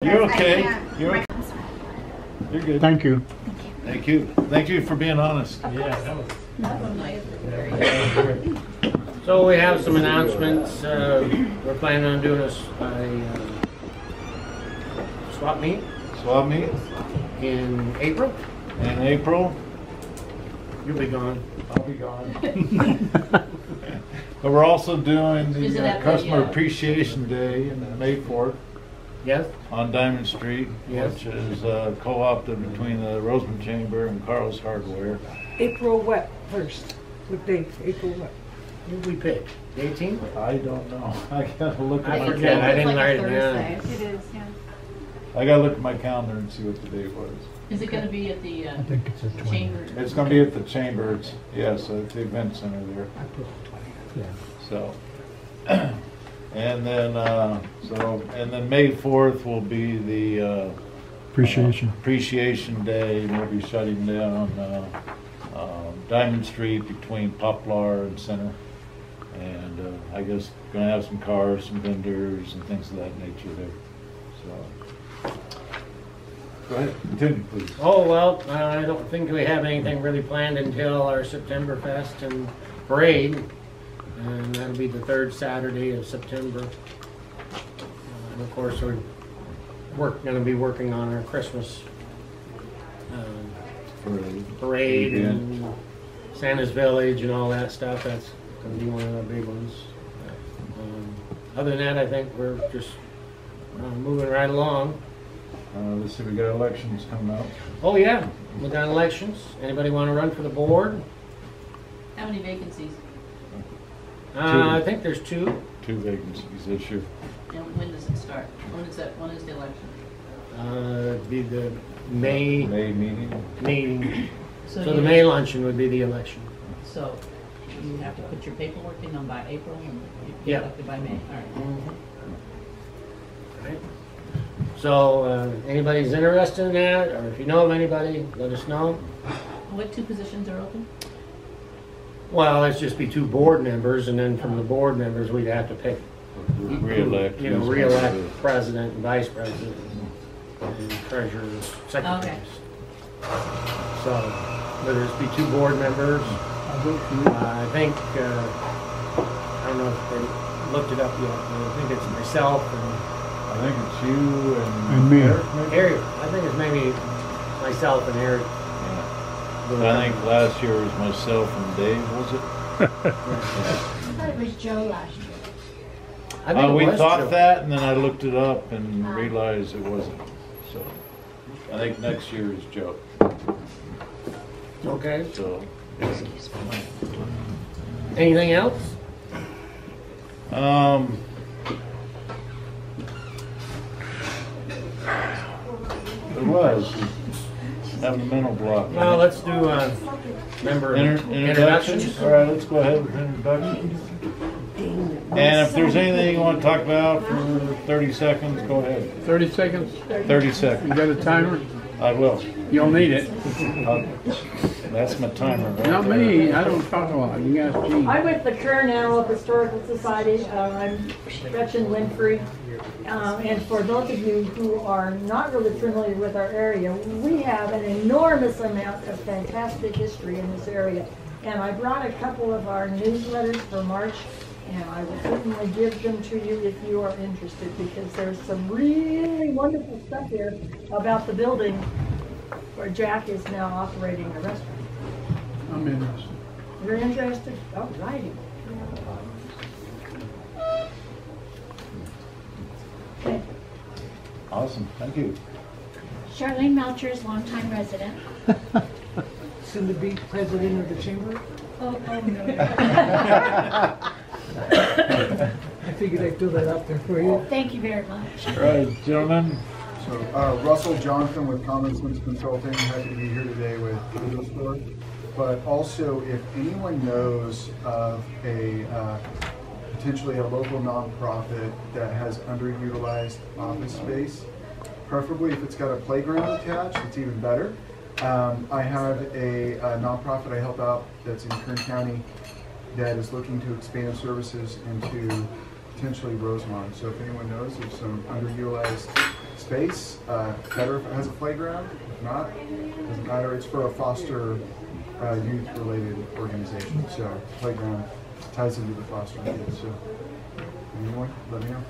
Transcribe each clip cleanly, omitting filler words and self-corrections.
You're okay. You're good. Thank you. Thank you. Thank you for being honest. Yeah, that was nice. So we have some announcements. We're planning on doing a swap meet. Swap meet In April. in April. You'll be gone. I'll be gone. But we're also doing Is it the at the, Customer Appreciation Day on May 4th Yes? on Diamond Street, Yes. which is co-opted between the Rosamond Chamber and Carl's Hardware. April what first? What date? April what? What did we pick? The 18th? I don't know. I gotta look at I my forget. I calendar. didn't write it Thursday. down. It is, yeah. I gotta look at my calendar and see what the date was. Is it going to be at the I think it's a 20. chamber? It's gonna be at the Chamber. It's, yes, at the event center there. I put 20. Yeah. So, and then May 4th will be the Appreciation Day, and we'll be shutting down Diamond Street between Poplar and Center, and I guess gonna have some cars, some vendors, and things of that nature there. So, go ahead, continue, please. Oh, well, I don't think we have anything really planned until our September Fest and Parade. And that'll be the third Saturday of September. And of course, we're going to be working on our Christmas parade and Santa's Village and all that stuff. That's going to be one of the big ones. Other than that, I think we're just moving right along. Let's see, we got elections coming up. Oh yeah, we got elections. Anybody want to run for the board? How many vacancies? I think there's two. 2 vacancies this year. And when does it start? When is the election? It'd be the May May meeting. meeting. So you- the May luncheon would be the election. So you have to put your paperwork in by April and you get Yeah. elected by May. All right. Right. So anybody's interested in that, or if you know of anybody, let us know. What 2 positions are open? Well, it's just be 2 board members, and then from the board members, we'd have to pick, Reelect. reelect president and vice president and treasurers, secretaries. So, but there's be 2 board members. I think, I don't know if they looked it up yet, but I think it's myself I think it's you And me. Eric, maybe? and Eric. I think it's maybe myself and Eric. I think last year was myself and Dave, was it? I thought it was Joe last year. I think it We was thought Joe. that, and then I looked it up and realized it wasn't. So I think next year is Joe. Okay. So Anything else? There was having a mental block. Well, let's do member introductions. All right, let's go ahead with introductions. And if there's anything you want to talk about for 30 seconds, go ahead. 30 seconds? 30 seconds. You got a timer? I will. You'll need it. That's my timer. Right Not there. me. I don't talk a lot. You guys, Gene. I'm with the Kern Antelope Historical Society. I'm Gretchen Winfrey. And for those of you who are not really familiar with our area, we have an enormous amount of fantastic history in this area. And I brought a couple of our newsletters for March, and I will certainly give them to you if you are interested, because there's some really wonderful stuff here about the building where Jack is now operating a restaurant. I'm interested. You're interested? All righty. Okay. Awesome. Thank you. Charlene Melchers, longtime resident. Soon to be president of the chamber. Oh, no. I figured I'd fill that out there for you. Thank you very much. All right, gentlemen. So Russell Johnson with Common Sense Consulting, happy to be here today with Legal Store. But also, if anyone knows of a potentially a local nonprofit that has underutilized office space, preferably if it's got a playground attached, it's even better. I have a nonprofit I help out that's in Kern County that is looking to expand services into potentially Rosamond. So if anyone knows of some underutilized space, better if it has a playground. If not, doesn't matter. It's for a foster youth-related organization. So playground ties into the foster youth. So anyone, let me know.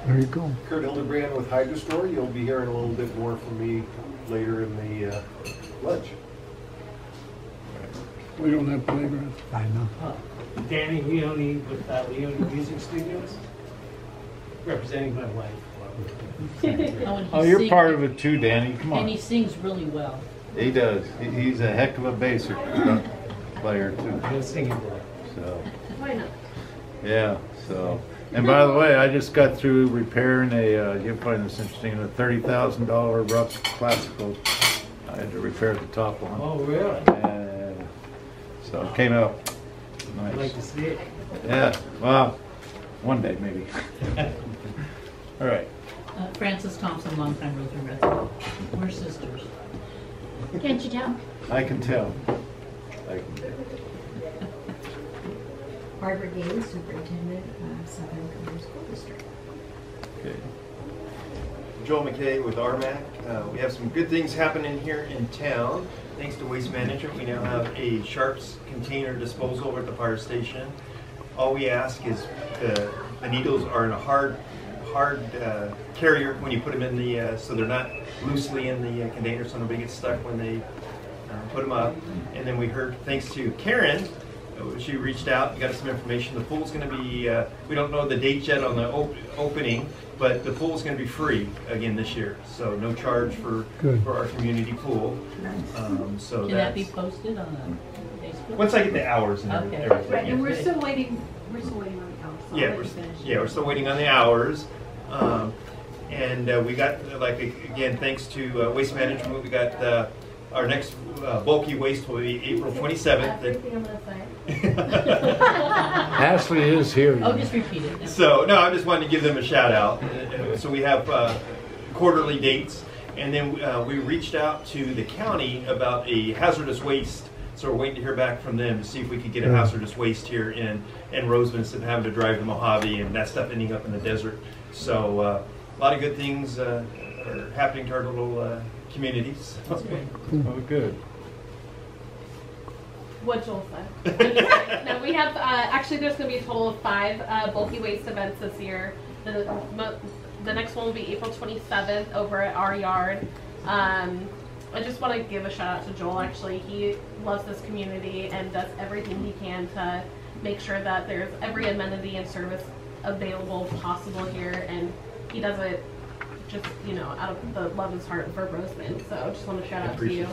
There you go. Kurt Hildebrand with Hydro Store. You'll be hearing a little bit more from me later in the lunch. We don't have playground. I know. Danny Leone with Leone Music Studios, representing my wife. and Oh, he you're sing- part of it too, Danny. Come And on. he sings really well. He does. He's a heck of a bass player too. No singing boy. So, Why not? yeah. So, and by the way, I just got through repairing you'll find this interesting, a $30,000 Rupp classical. I had to repair the top one. Oh, really? And so it came out I'd like to nice. see it. Yeah. Well, one day maybe. All right. Frances Thompson, longtime Lutheran resident. We're sisters. Can't you tell? I can tell. I can tell. Barbara Gaines, Superintendent of Southern Community School District. Okay. Joel McKay with RMAC. We have some good things happening here in town. Thanks to Waste Management, we now have a Sharps container disposal over at the fire station. All we ask is the needles are in a hard carrier when you put them in the, so they're not loosely in the container, so nobody gets stuck when they put them up. And then we heard, thanks to Karen, she reached out and got us some information. The pool's going to be, we don't know the date yet on the opening, but the pool's going to be free again this year. So no charge for our community pool. So Can that be posted on the Facebook? once I get the hours and Okay. everything. Right, and yeah. we're still waiting on the hours. So I'll Yeah, let we're, you finish. we're still waiting on the hours. And we got, again, thanks to Waste Management, we got our next bulky waste will be April 27th. Everything I'm gonna say. Ashley is here. Oh, just repeat it. So, no, I just wanted to give them a shout out. So we have quarterly dates. And then we reached out to the county about a hazardous waste. So we're waiting to hear back from them to see if we could get a hazardous waste here in Rosamond instead of having to drive to Mojave and that stuff ending up in the desert. So a lot of good things are happening to our little communities. That's great. Oh, good. What Joel said. No, we have, actually there's going to be a total of 5 bulky waste events this year. The next one will be April 27th over at our yard. I just want to give a shout out to Joel, actually. He loves this community and does everything he can to make sure that there's every amenity and service available possible here, and he does it just, out of the love of his heart for Rosamond. So I just want to shout out to you.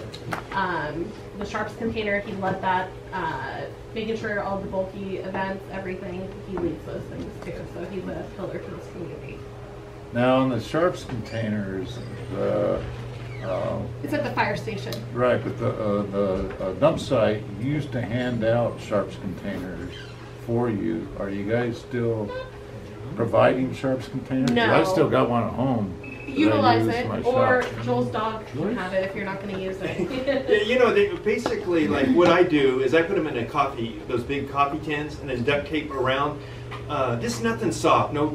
The Sharps container, he led that, making sure all the bulky events, everything, he leads those things too. So he's a pillar to this community. Now on the Sharps containers, It's at the fire station. right, but the dump site used to hand out Sharps containers for you. Are you guys still providing Sharps containers? 'Cause No. I still got one at home. that I Utilize use it, myself. or Joel's dog can have it if you're not going to use it. Yeah, basically, like what I do is I put them in those big coffee tins, and then duct tape around. Just nothing soft, no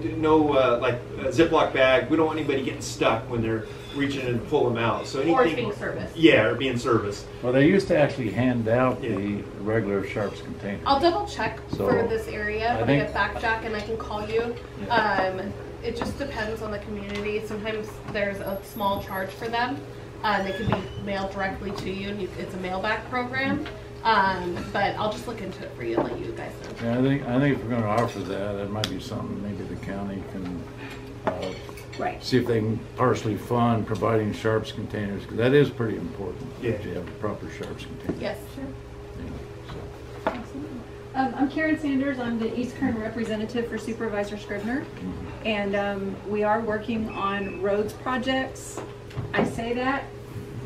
like a Ziploc bag. We don't want anybody getting stuck when they're reaching in to pull them out. So anything. Or it's being serviced. Yeah, or being serviced. Well, they used to actually hand out the regular Sharps containers. I'll double check So, for this area I when I think- get back, Jack, and I can call you. It just depends on the community. Sometimes there's a small charge for them. They can be mailed directly to you, and it's a mail-back program. But I'll just look into it for you and let you guys know. Yeah, I think if we're going to offer that might be something maybe the county can Right. see if they can partially fund providing Sharps containers, because that is pretty important. Yeah. That you have a proper Sharps container. Yes, sure. Yeah, so. I'm Karen Sanders. I'm the East Kern representative for Supervisor Scribner, and we are working on roads projects. I say that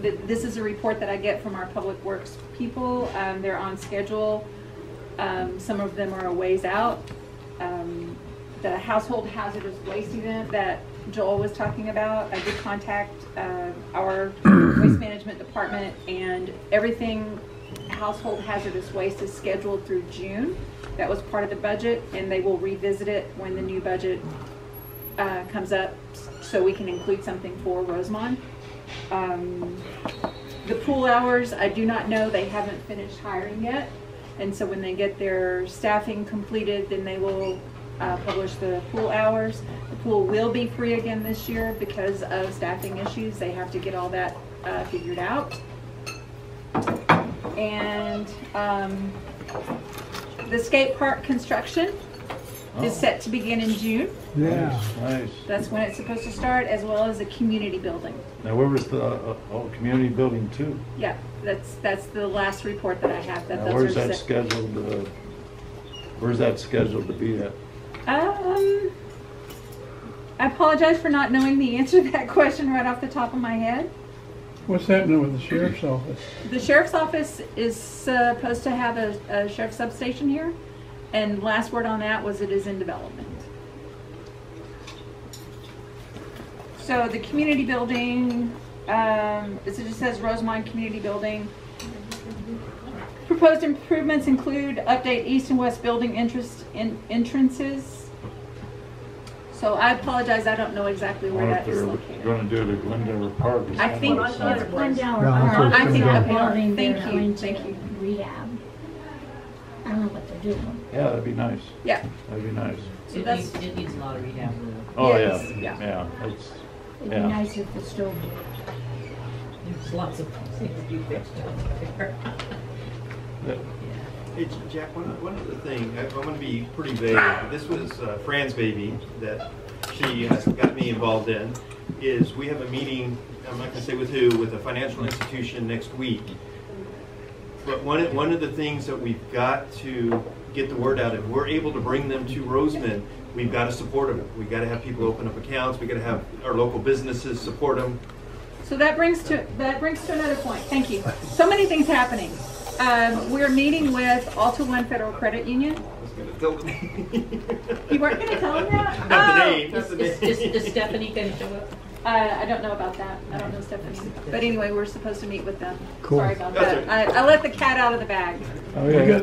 this is a report that I get from our public works people. They're on schedule. Some of them are a ways out. The household hazardous waste event that Joel was talking about, I did contact our waste management department, and everything household hazardous waste is scheduled through June. That was part of the budget, and they will revisit it when the new budget comes up, so we can include something for Rosamond. The pool hours, I do not know. They haven't finished hiring yet, and so when they get their staffing completed, then they will publish the pool hours. The pool will be free again this year because of staffing issues. They have to get all that figured out. And the skate park construction is set to begin in June. Yeah. Nice. That's when it's supposed to start, as well as a community building. Now, where was the community building too? Yeah, that's the last report that I have. That Now, those where's are that set. scheduled? Where's that scheduled to be at? I apologize for not knowing the answer to that question right off the top of my head. What's happening with the sheriff's office? The sheriff's office is supposed to have a sheriff's substation here, and last word on that was it is in development. So the community building, it just says Rosamond Community Building. Proposed improvements include update east and west building entrances. So I apologize, I don't know exactly where that is located. Going to do it at Glendale Park. I think Glendale Park. I think Park okay. building, Thank they're you. going Thank to you. rehab. I don't know what they're doing. Yeah, that'd be nice. Yeah. That'd be nice. It needs a lot of rehab. Oh Yes, yeah. yeah. It's It'd be yeah. nice if the stove did. There's lots of things you fixed out there. Hey, Jack, one other thing, I'm going to be pretty vague. This was Fran's baby that she has got me involved in, is we have a meeting, I'm not going to say with who, with a financial institution next week. But one of the things that we've got to get the word out, if we're able to bring them to Rosamond, we've got to support them. We've got to have people open up accounts. We've got to have our local businesses support them. So that brings to another point. Thank you. So many things happening. We're meeting with Alta One Federal Credit Union. I was going to tell the name. You weren't going to tell them that? Not the name. Just the name. Is Stephanie going to show up? I don't know about that. I don't know Stephanie. But anyway, we're supposed to meet with them. Cool. Sorry about That's that. I let the cat out of the bag.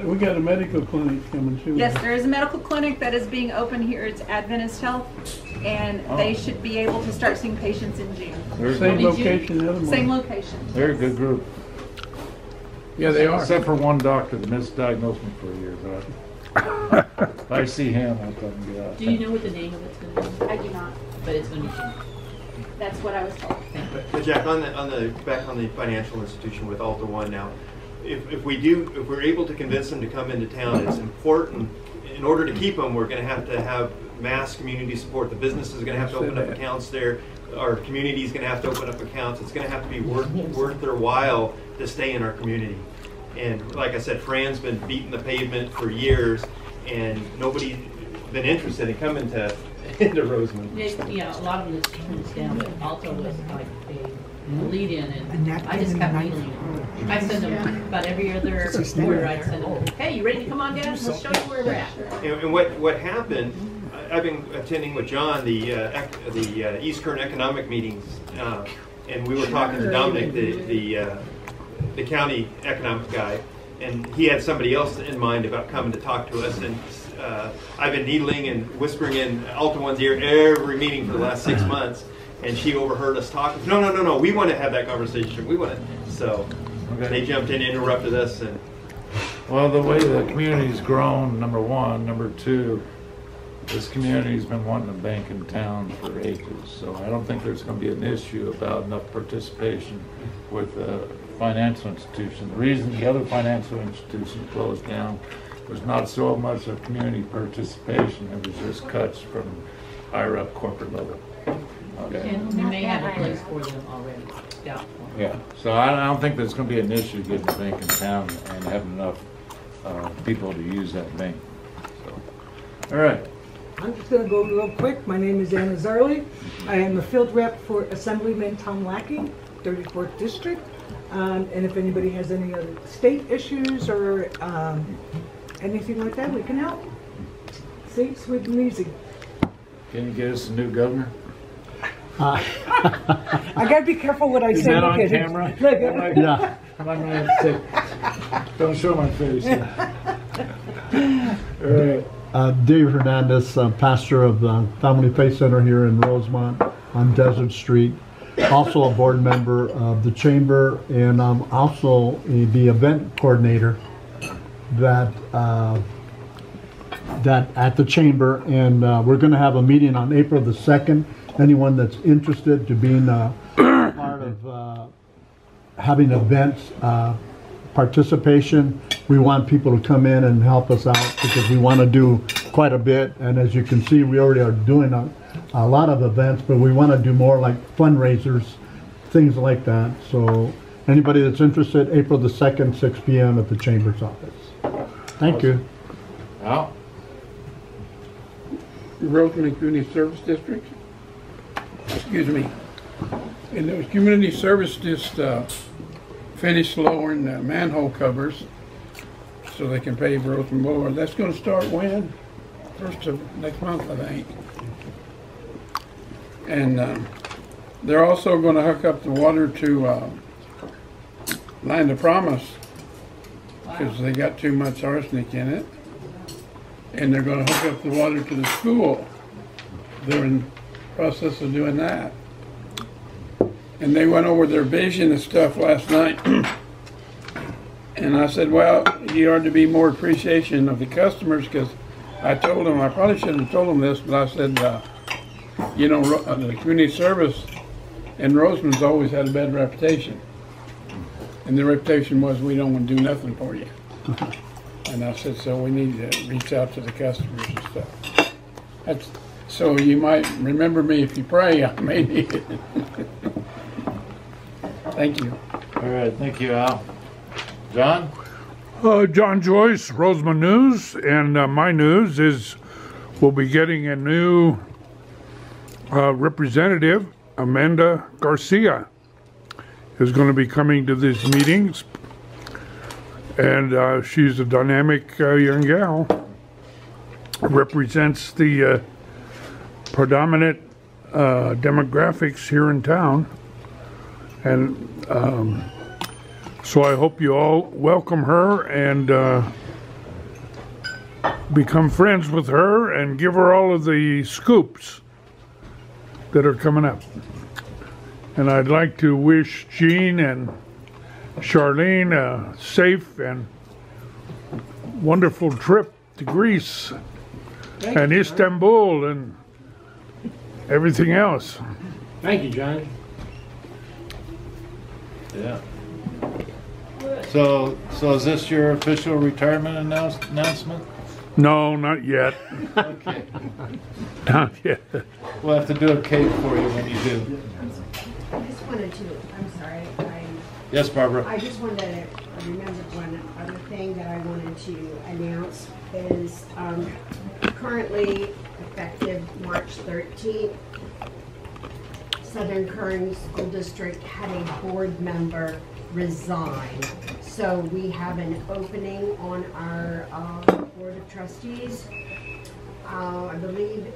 We got a medical clinic coming too. Yes, there is a medical clinic that is being opened here. It's Adventist Health, and they should be able to start seeing patients in June. Same location, the other one. Same location. They're a good group. Yeah, they are. Except for one doctor that misdiagnosed me for a year. But if I see him, I'll tell him to get out. Do you know what the name of it's going to be? I do not. But it's going to be. That's what I was told. But Jack, back on the financial institution with Alta One now, if we're able to convince them to come into town, it's important. In order to keep them, we're going to have mass community support. The business is going to have to open up accounts there. Our community is going to have to open up accounts. It's going to have to be worth their while to stay in our community. And like I said, Fran's been beating the pavement for years, and nobody's been interested in coming into Rosamond. Yeah, a lot of them just turned us down, but Alta was like a lead in, and I just kept needling them. I send them about every other quarter. I'd send them, hey, you ready to come on down? We'll show you where we're at. And what happened? I've been attending with John the East Kern economic meetings, and we were talking to Dominic, the county economic guy, and he had somebody else in mind about coming to talk to us. And I've been needling and whispering in Alta One's ear every meeting for the last 6 months, and she overheard us talking. No, we want to have that conversation. We want to. So they jumped in, interrupted us, and. Well, the way the community's grown, number one. Number two, this community's been wanting a bank in town for ages, so I don't think there's going to be an issue about enough participation with the financial institution. The reason the other financial institution closed down was not so much of community participation, it was just cuts from higher up corporate level. Okay. And we may have a place for them already. Yeah, so I don't think there's going to be an issue getting a bank in town and having enough people to use that bank. So, all right. I'm just going to go real quick. My name is Anna Zarley. I am a field rep for Assemblyman Tom Lackey, 34th District. And if anybody has any other state issues or anything like that, we can help. See, sweet and easy. Can you get us a new governor? I got to be careful what I say. Is that Look on at camera? Look at Yeah. I'm not going to say. Don't show my face. All right. Dave Hernandez, pastor of the Family Faith Center here in Rosamond on Desert Street. Also a board member of the Chamber, and I'm also the event coordinator that at the Chamber, and we're going to have a meeting on April the 2nd. Anyone that's interested to being part of having events, participation, we want people to come in and help us out because we want to do quite a bit. And as you can see, we already are doing a lot of events, but we want to do more like fundraisers, things like that. So anybody that's interested, April the 2nd, 6 p.m. at the Chamber's office. Thank you. Al? Rosamond Community Service District. Excuse me. And the community service just finished lowering the manhole covers so they can pave Rosamond Boulevard. That's going to start when? First of next month, I think. And they're also going to hook up the water to Land of Promise because they got too much arsenic in it. And they're going to hook up the water to the school. They're in the process of doing that. And they went over their vision and stuff last night. And I said, well, you ought to be more appreciation of the customers because I told them, I probably shouldn't have told them this, but I said, you know, the community service in Rosamond's always had a bad reputation. And the reputation was we don't want to do nothing for you. And I said, so we need to reach out to the customers and stuff. So you might remember me if you pray. I may need it. Thank you. All right, thank you, Al. John? John Joyce, Rosamond News, and my news is we'll be getting a new representative, Amanda Garcia, is going to be coming to these meetings, and she's a dynamic young gal, represents the predominant demographics here in town, and so I hope you all welcome her and become friends with her and give her all of the scoops that are coming up. And I'd like to wish Jean and Charlene a safe and wonderful trip to Greece and Istanbul and everything else. Thank you, John. Yeah. So is this your official retirement announcement? No, not yet. Okay. Not yet. We'll have to do a cake for you when you do. I just wanted to, I'm sorry. Yes, Barbara. I just wanted to remember one other thing that I wanted to announce is currently effective March 13th, Southern Kern School District had a board member resign. So we have an opening on our Board of Trustees. I believe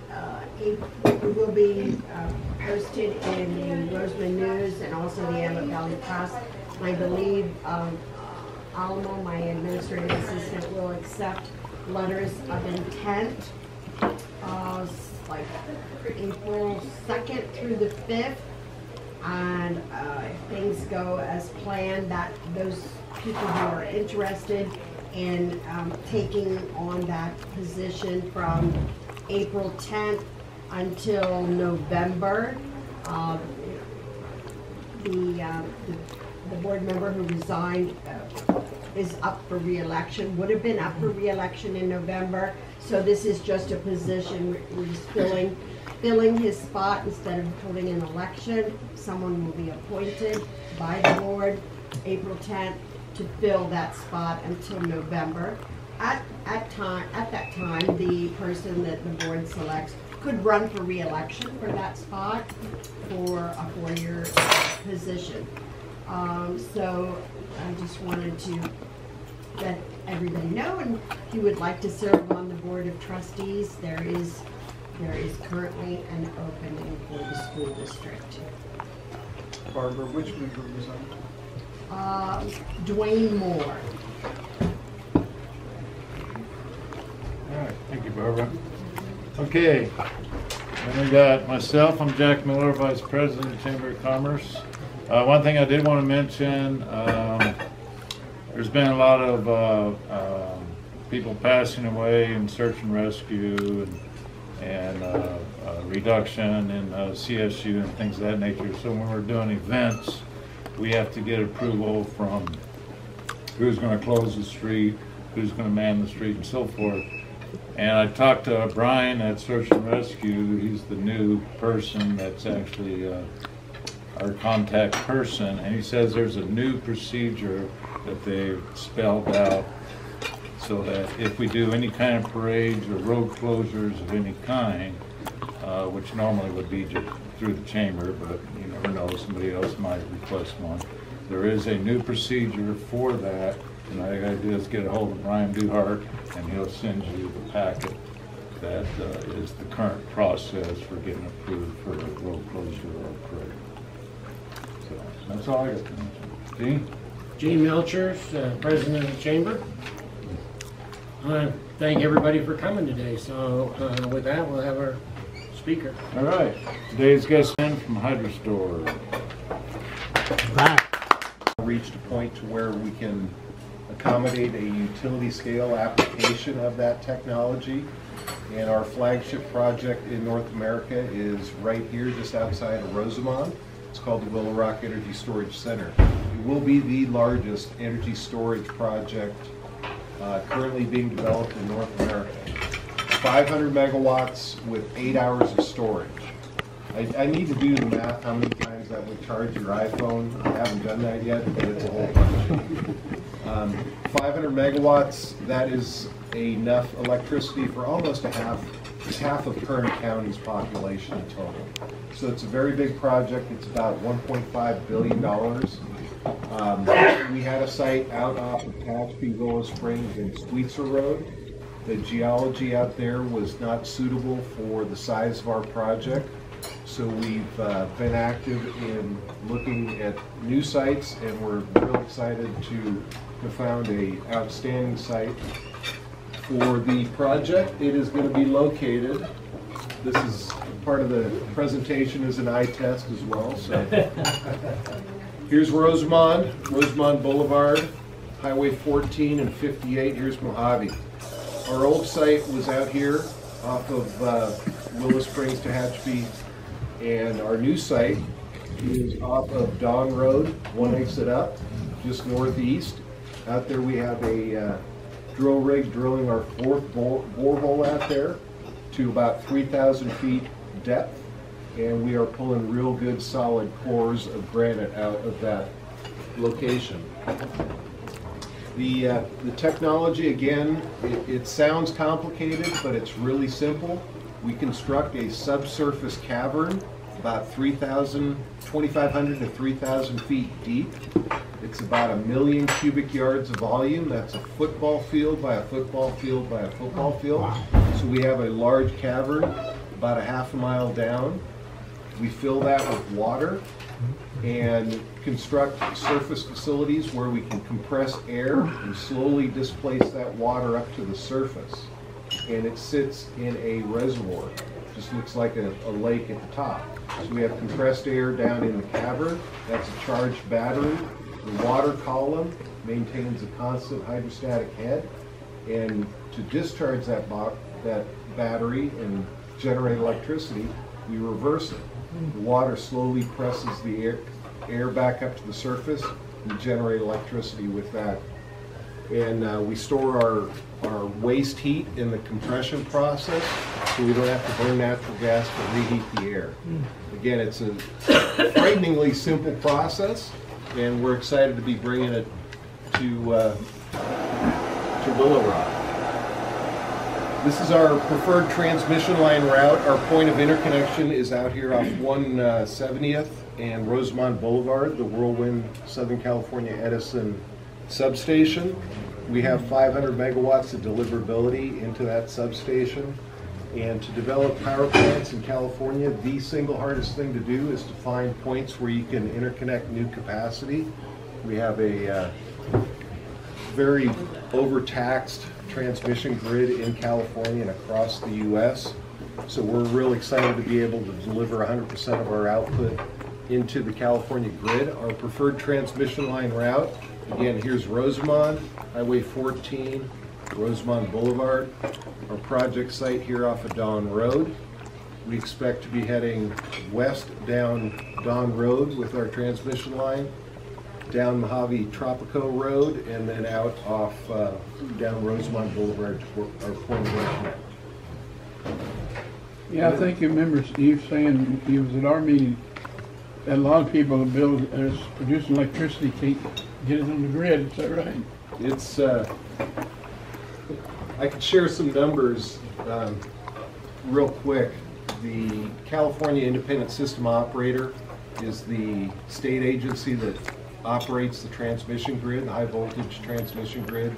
it will be posted in the Rosamond News and also the Emmett Valley Press. I believe Alamo, my administrative assistant, will accept letters of intent like April 2nd through the 5th. And if things go as planned, that those people who are interested in taking on that position from April 10th until November, the board member who resigned is up for re-election, would have been up for re-election in November. So this is just a position we're just filling his spot instead of holding an election. Someone will be appointed by the board April 10th to fill that spot until November. At that time, the person that the board selects could run for re-election for that spot for a 4-year position. So I just wanted to let everybody know, and if you would like to serve on the Board of Trustees, there is currently an opening for the school district. Barbara, which member was on? Dwayne Moore. you, Barbara. Okay, then we got myself. I'm Jack Miller, Vice President of Chamber of Commerce. One thing I did want to mention, there's been a lot of people passing away in search and rescue and reduction in CSU and things of that nature. So when we're doing events, we have to get approval from who's going to close the street, who's going to man the street, and so forth. And I talked to Brian at Search and Rescue. He's the new person that's actually our contact person, and he says there's a new procedure that they've spelled out so that if we do any kind of parades or road closures of any kind, which normally would be just through the chamber, but you never know, somebody else might request one. There is a new procedure for that, and all I gotta do is get a hold of Brian Duhart, and he'll send you the packet that is the current process for getting approved for a road closure or a parade. So that's all I got to mention. Gene? Gene Melchers, President of the Chamber. I want to thank everybody for coming today. So with that, we'll have our speaker. All right. Today's guest in from Hydro Store. Reached a point to where we can accommodate a utility scale application of that technology. And our flagship project in North America is right here just outside of Rosamond. It's called the Willow Rock Energy Storage Center. It will be the largest energy storage project currently being developed in North America. 500 megawatts with 8 hours of storage. I need to do the math how many times that would charge your iPhone. I haven't done that yet, but it's a whole bunch. 500 megawatts, that is enough electricity for almost half of Kern County's population in total. So it's a very big project. It's about $1.5 billion. We had a site out off of Patchby, Willow Springs, and Sweetser Road. The geology out there was not suitable for the size of our project. So we've been active in looking at new sites, and we're real excited to have found an outstanding site for the project. It is going to be located, this is part of the presentation, is an eye test as well. So here's Rosamond Boulevard, Highway 14 and 58. Here's Mojave. Our old site was out here off of Willow Springs to Hatchby, and our new site is off of Dawn Road, one exit up, just northeast. Out there we have a drill rig drilling our fourth borehole out there to about 3,000 feet depth, and we are pulling real good solid cores of granite out of that location. The technology, again, it sounds complicated, but it's really simple. We construct a subsurface cavern about 2,500 to 3,000 feet deep. It's about 1 million cubic yards of volume. That's a football field by a football field by a football field. Wow. So we have a large cavern about a half a mile down. We fill that with water and construct surface facilities where we can compress air and slowly displace that water up to the surface. And it sits in a reservoir. Just looks like a lake at the top. So we have compressed air down in the cavern. That's a charged battery. The water column maintains a constant hydrostatic head. And to discharge that battery and generate electricity, we reverse it. The water slowly presses the air back up to the surface and generate electricity with that. And we store our waste heat in the compression process, so we don't have to burn natural gas to reheat the air. Again, it's a frighteningly simple process, and we're excited to be bringing it to Willow Rock. This is our preferred transmission line route. Our point of interconnection is out here off 170th and Rosamond Boulevard, the Whirlwind Southern California Edison substation. We have 500 megawatts of deliverability into that substation. And to develop power plants in California, the single hardest thing to do is to find points where you can interconnect new capacity. We have a very overtaxed transmission grid in California and across the U.S. So we're real excited to be able to deliver 100% of our output into the California grid. Our preferred transmission line route, again, here's Rosamond, Highway 14, Rosamond Boulevard, our project site here off of Dawn Road. We expect to be heading west down Dawn Road with our transmission line, down Mojave Tropico Road, and then out off down Rosamond Boulevard to our point of interconnect. Yeah, I think you remember Steve saying, he was at our meeting, that a lot of people are producing electricity can't get it on the grid. Is that right? It's, I could share some numbers real quick. The California Independent System Operator is the state agency that operates the transmission grid, the high voltage transmission grid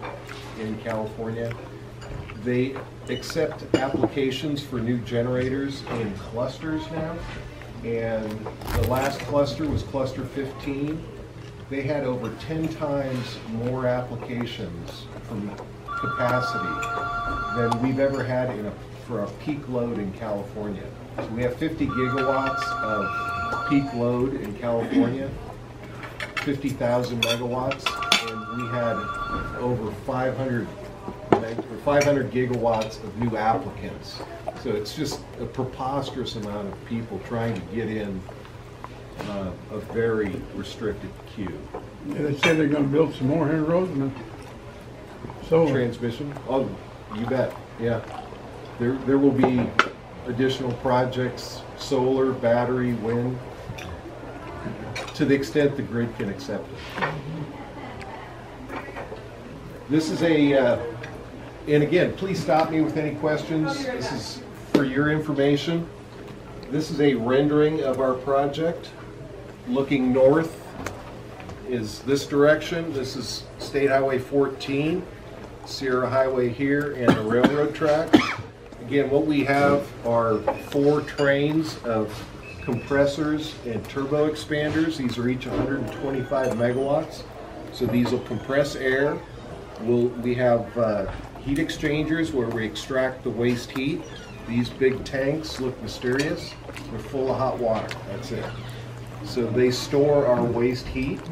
in California. They accept applications for new generators in clusters now, and the last cluster was cluster 15. They had over 10 times more applications from capacity than we've ever had for a peak load in California. So we have 50 gigawatts of peak load in California, 50,000 megawatts, and we had over 500 gigawatts of new applicants. So it's just a preposterous amount of people trying to get in a very restricted queue. Yeah, they say they're going to build some more here in Rosamond. So Transmission? Oh, you bet. Yeah. There will be additional projects, solar, battery, wind, to the extent the grid can accept it. This is and again, please stop me with any questions. This is for your information. This is a rendering of our project. Looking north is this direction. This is State Highway 14, Sierra Highway here, and the railroad tracks. Again, what we have are 4 trains of compressors and turbo expanders. These are each 125 megawatts. So these will compress air. We have heat exchangers where we extract the waste heat. These big tanks look mysterious. They're full of hot water. That's it. So they store our waste heat,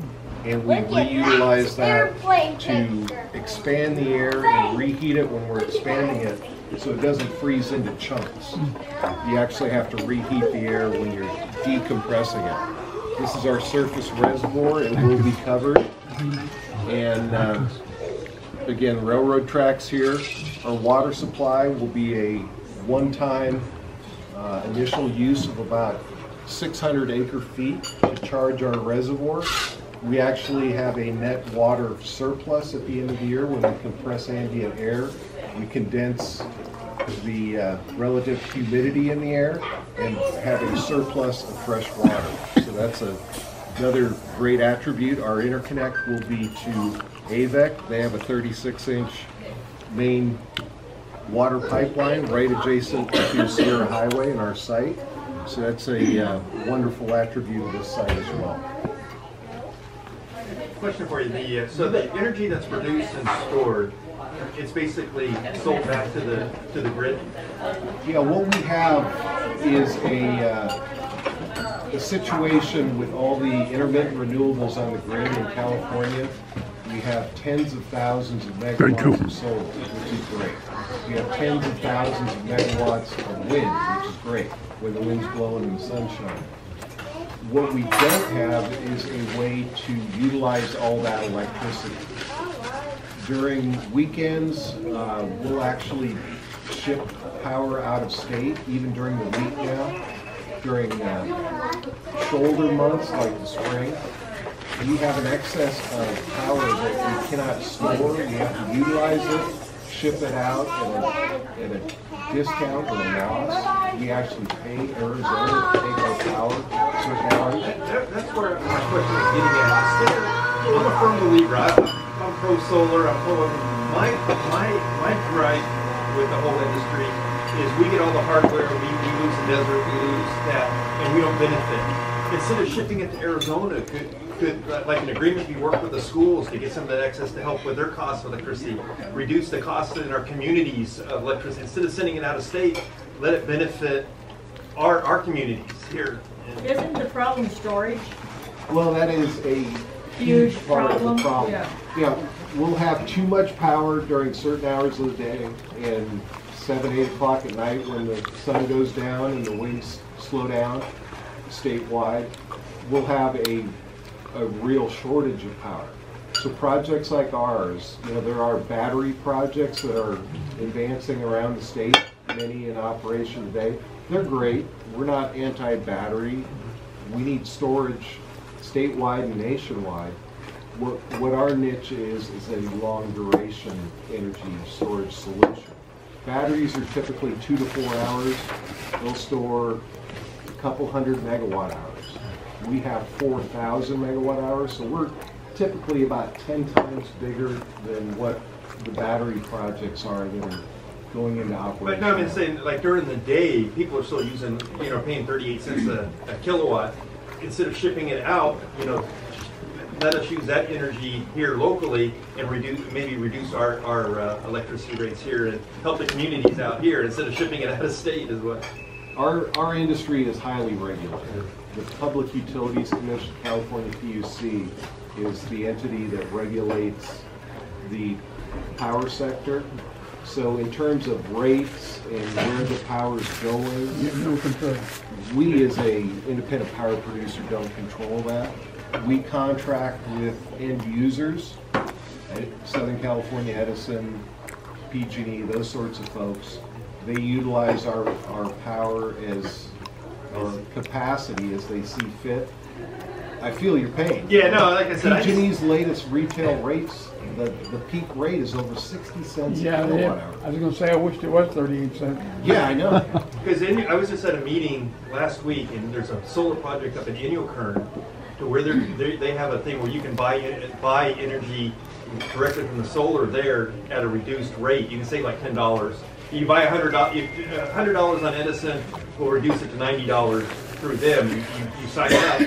and we reutilize that to expand the air and reheat it when we're expanding it, so it doesn't freeze into chunks. You actually have to reheat the air when you're decompressing it. This is our surface reservoir. It will be covered. And again, railroad tracks here. Our water supply will be a one-time initial use of about 600 acre feet to charge our reservoir. We actually have a net water surplus at the end of the year when we compress ambient air. We condense the relative humidity in the air and have a surplus of fresh water. So that's another great attribute. Our interconnect will be to AVEC. They have a 36-inch main water pipeline right adjacent to Sierra Highway and our site. So that's a wonderful attribute of this site as well. Question for you. So the energy that's produced and stored, it's basically sold back to the grid? Yeah, what we have is a situation with all the intermittent renewables on the grid in California. We have tens of thousands of megawatts of solar, which is great. We have tens of thousands of megawatts of wind, which is great, when the wind's blowing and the sun's shining. What we don't have is a way to utilize all that electricity. During weekends, we'll actually ship power out of state, even during the week now. During shoulder months, like the spring, we have an excess of power that we cannot store. We have to utilize it, ship it out at a discount or a loss. We actually pay Arizona to take our power certain hours. That's where my question is getting at. I'm a firm believer. I'm pro-solar. I'm pro. My gripe with the whole industry is we get all the hardware, we lose the desert, we lose that, and we don't benefit. Instead of shipping it to Arizona, could, like an agreement, be worked with the schools to get some of that excess to help with their cost of electricity, reduce the cost in our communities of electricity. Instead of sending it out of state, let it benefit our communities here. Isn't the problem storage? Well, that is a Huge part of the problem, problem. yeah. Yeah, we'll have too much power during certain hours of the day, and 7, 8 o'clock at night when the sun goes down and the winds slow down statewide, we'll have a real shortage of power. So projects like ours, you know, there are battery projects that are advancing around the state, many in operation today. They're great. We're not anti-battery. We need storage statewide and nationwide. What our niche is a long duration energy storage solution. Batteries are typically 2 to 4 hours. They'll store a couple hundred megawatt hours. We have 4,000 megawatt hours, so we're typically about 10 times bigger than what the battery projects are that are going into operation. But no, I'm saying, like during the day, people are still using, you know, paying 38 cents a kilowatt. Instead of shipping it out, you know, let us use that energy here locally and reduce our electricity rates here and help the communities out here instead of shipping it out of state is what. Our industry is highly regulated. The Public Utilities Commission, California PUC, is the entity that regulates the power sector. So in terms of rates and where the power is going, You have no control. we as a independent power producer don't control that. We contract with end users, Southern California Edison, PG&E, those sorts of folks. They utilize our power as, or capacity as they see fit. I feel your pain. Yeah, no, like I said, PG&E's latest retail rates, the peak rate is over 60 cents a kilowatt hour. I was going to say, I wished it was 38 cents. Yeah, I know. Because I was just at a meeting last week, and there's a solar project up in Inyokern, to where they have a thing where you can buy energy directly from the solar there at a reduced rate. You can save like $10. You buy $100 on Edison, will reduce it to $90 through them. You sign up,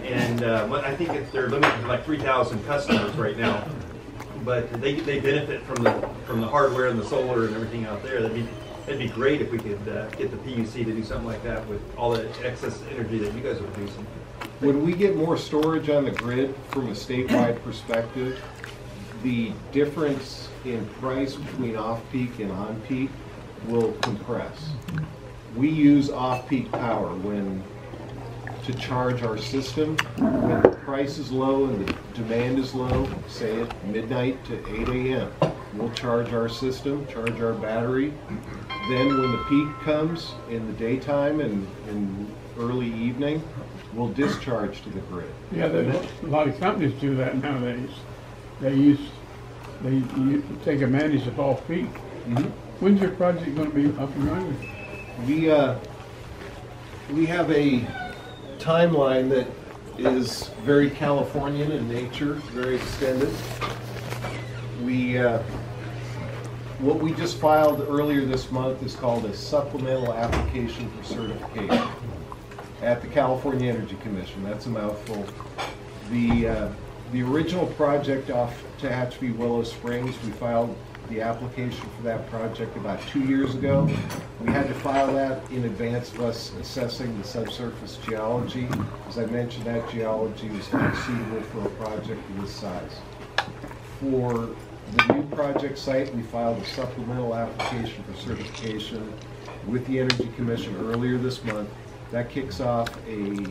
and I think they're limited to like 3,000 customers right now. But they benefit from the hardware and the solar and everything out there. That'd be great if we could get the PUC to do something like that with all the excess energy that you guys are producing. When we get more storage on the grid from a statewide perspective, the difference in price between off-peak and on-peak will compress. We use off-peak power to charge our system. When the price is low and the demand is low, say at midnight to 8 a.m., we'll charge our system, charge our battery. Then when the peak comes in the daytime and in early evening, we'll discharge to the grid. Yeah, a lot of companies do that nowadays. They take advantage of off-peak. Mm-hmm. When's your project going to be up and running? We have a timeline that is very Californian in nature, very extended. What we just filed earlier this month is called a supplemental application for certification at the California Energy Commission. That's a mouthful. The original project off Tehachapi Willow Springs, we filed the application for that project about 2 years ago. We had to file that in advance of us assessing the subsurface geology. As I mentioned, that geology was not suitable for a project of this size. For the new project site, we filed a supplemental application for certification with the Energy Commission earlier this month. That kicks off a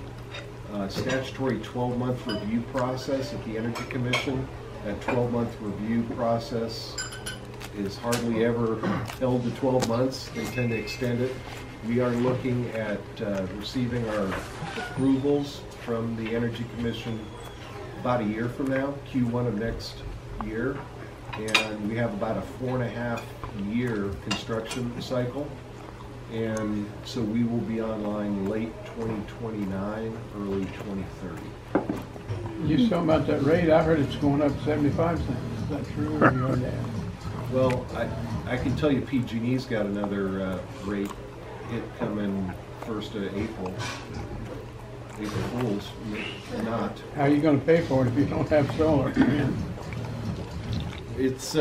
statutory 12-month review process at the Energy Commission. That 12-month review process is hardly ever held to 12 months. They tend to extend it. We are looking at receiving our approvals from the Energy Commission about a year from now, Q1 of next year. And we have about a 4.5-year construction cycle. And so we will be online late 2029, early 2030. You talking about that rate? I heard it's going up 75 cents. Is that true or you already have? Well, I can tell you PG&E's got another rate hit coming 1st of April. April Fools, not. How are you gonna pay for it if you don't have solar? It's,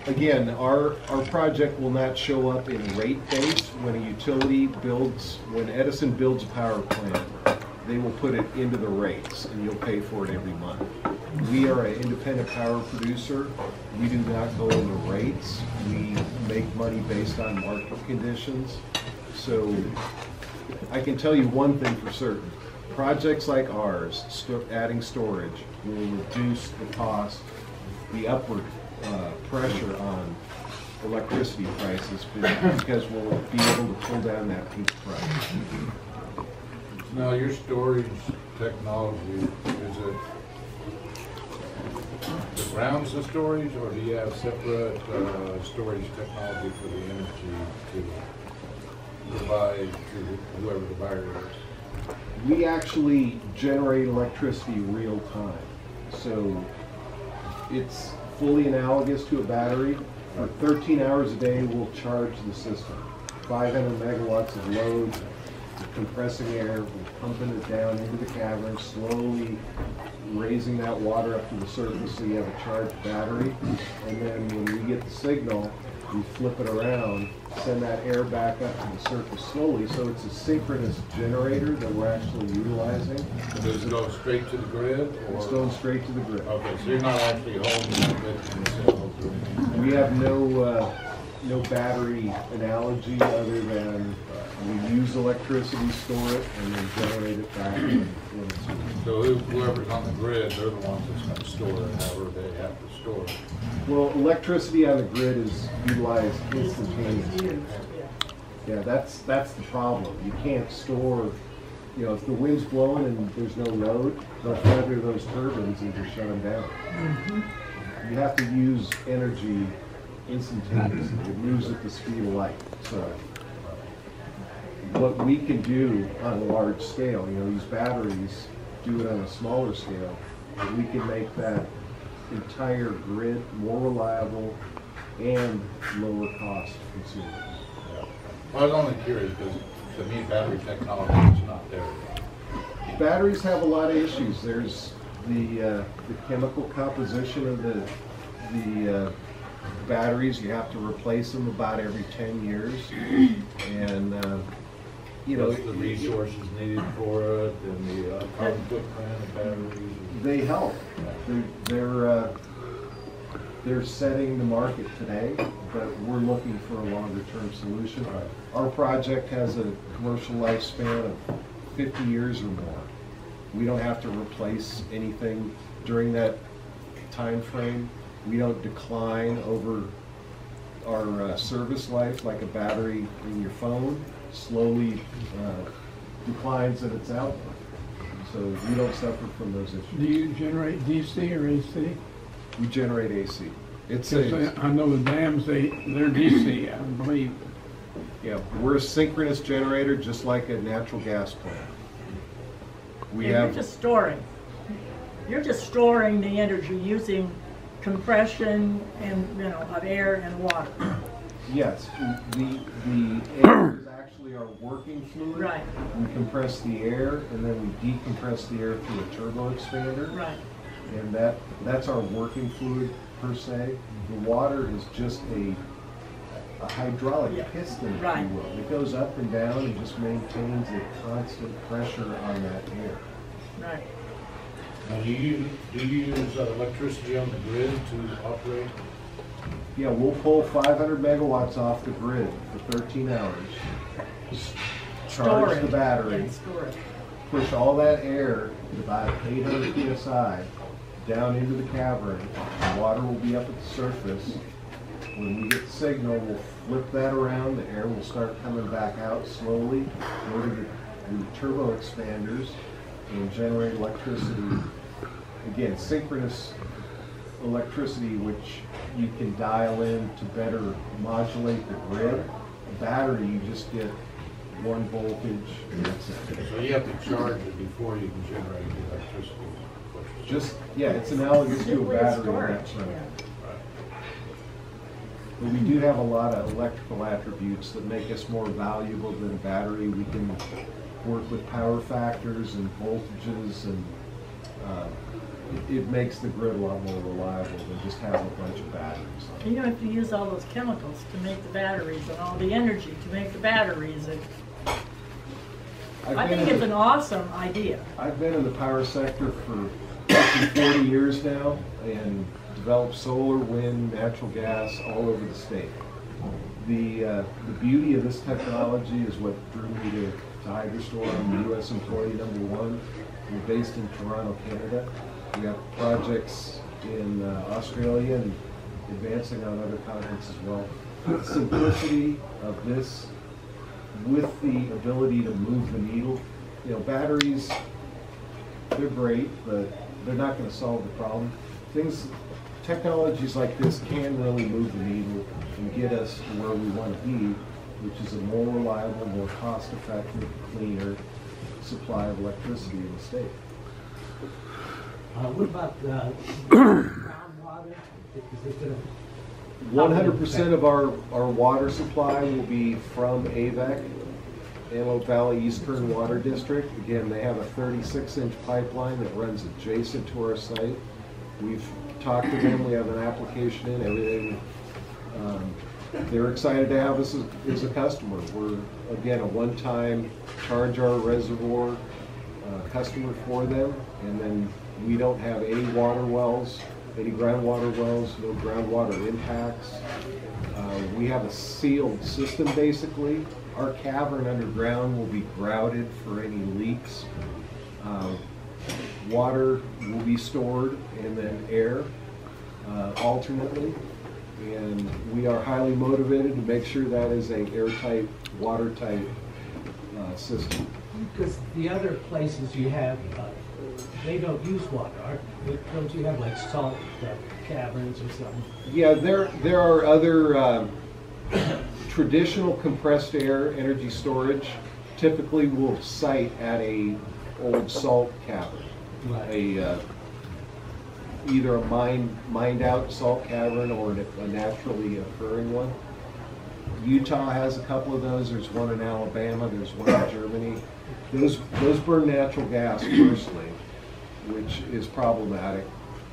again, our project will not show up in rate base when a utility builds, when Edison builds a power plant, they will put it into the rates and you'll pay for it every month. We are an independent power producer. We do not go into rates. We make money based on market conditions. So I can tell you one thing for certain. Projects like ours, adding storage, will reduce the cost, the upward pressure on electricity prices because we'll be able to pull down that peak price. Now, your storage technology, is it grounds the storage, or do you have separate storage technology for the energy to provide to whoever the buyer is? We actually generate electricity real time. So it's fully analogous to a battery. For 13 hours a day, we'll charge the system. 500 megawatts of load, compressing air, we're pumping it down into the cavern, slowly raising that water up to the surface so you have a charged battery. And then when we get the signal, we flip it around, send that air back up to the surface slowly. So it's a synchronous generator that we're actually utilizing. Does it go straight to the grid? Or? It's going straight to the grid. Okay, so you're not actually holding that bit themselves or anything? We have no battery analogy other than we use electricity, store it, and then generate it back when it's used. So whoever's on the grid, they're the ones that's going to store it, however they have to store it. Well, electricity on the grid is utilized instantaneously. Yeah, that's the problem. You can't store, you know, if the wind's blowing and there's no load, they'll feather those turbines and just shut them down. You have to use energy instantaneously. It moves at the speed of light. So what we can do on a large scale, you know, these batteries do it on a smaller scale, and we can make that entire grid more reliable and lower cost to consumers. Yeah. Well, I was only curious because to me battery technology is not there yet. Batteries have a lot of issues. There's the chemical composition of the batteries. You have to replace them about every 10 years, and you know, the resources needed for it and the carbon footprint of batteries. They help. They're setting the market today, but we're looking for a longer term solution. Our project has a commercial lifespan of 50 years or more. We don't have to replace anything during that time frame. We don't decline over our service life like a battery in your phone slowly declines at its output. So we don't suffer from those issues. Do you generate DC or AC? We generate AC. It's I know the dams, they're DC, I believe. Yeah, we're a synchronous generator just like a natural gas plant. You're just storing. You're just storing the energy using compression and, you know, of air and water. Yes, the air is actually our working fluid. Right. We compress the air and then we decompress the air through a turbo expander. Right. And that's our working fluid per se. The water is just a hydraulic piston, if you will. It goes up and down and just maintains a constant pressure on that air. Right. Now, do you use electricity on the grid to operate? Yeah, we'll pull 500 megawatts off the grid for 13 hours, charge the battery, push all that air at about 800 psi down into the cavern. The water will be up at the surface. When we get the signal, we'll flip that around. The air will start coming back out slowly, go to the turbo expanders, and generate electricity. Again, synchronous electricity, which you can dial in to better modulate the grid. A battery, you just get one voltage, and that's it. So you have to charge it before you can generate the electricity. It's analogous to a battery in that sense. But we do have a lot of electrical attributes that make us more valuable than a battery. We can work with power factors and voltages, and it makes the grid a lot more reliable than just having a bunch of batteries. You don't have to use all those chemicals to make the batteries and all the energy to make the batteries. I think it's an awesome idea. I've been in the power sector for roughly 40 years now and developed solar, wind, natural gas all over the state. The beauty of this technology is what drew me to HydroStor. I'm the U.S. employee #1. We're based in Toronto, Canada. We have projects in Australia and advancing on other continents as well. The simplicity of this with the ability to move the needle. You know, batteries, they're great, but they're not going to solve the problem. Technologies like this can really move the needle and get us to where we want to be, which is a more reliable, more cost-effective, cleaner supply of electricity in the state. What about groundwater? Is it going to 100% of our water supply will be from AVEC, Antelope Valley East Kern Water District. Again, they have a 36-inch pipeline that runs adjacent to our site. We've talked to them, we have an application in, everything. They're excited to have us as a customer. We're, again, a one-time charge our reservoir customer for them, and then we don't have any water wells, any groundwater wells, no groundwater impacts. We have a sealed system, basically. Our cavern underground will be grouted for any leaks. Water will be stored, and then air alternately. And we are highly motivated to make sure that is a airtight, watertight system. Because the other places you have, they don't use water. Don't you have like salt caverns or something? Yeah, there are other traditional compressed air energy storage. Typically, will site at a old salt cavern, right. Either a mined out salt cavern or a naturally occurring one. Utah has a couple of those. There's one in Alabama. There's one in Germany. Those burn natural gas firstly, which is problematic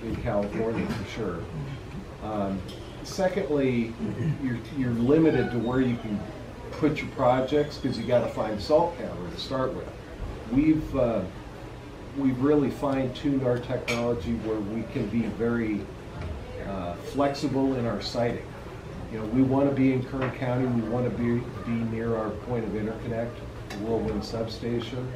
in California for sure. Secondly, you're limited to where you can put your projects because you got to find a salt cavern to start with. We've really fine-tuned our technology where we can be very flexible in our siting. You know, we want to be in Kern County. We want to be near our point of interconnect, the Whirlwind substation,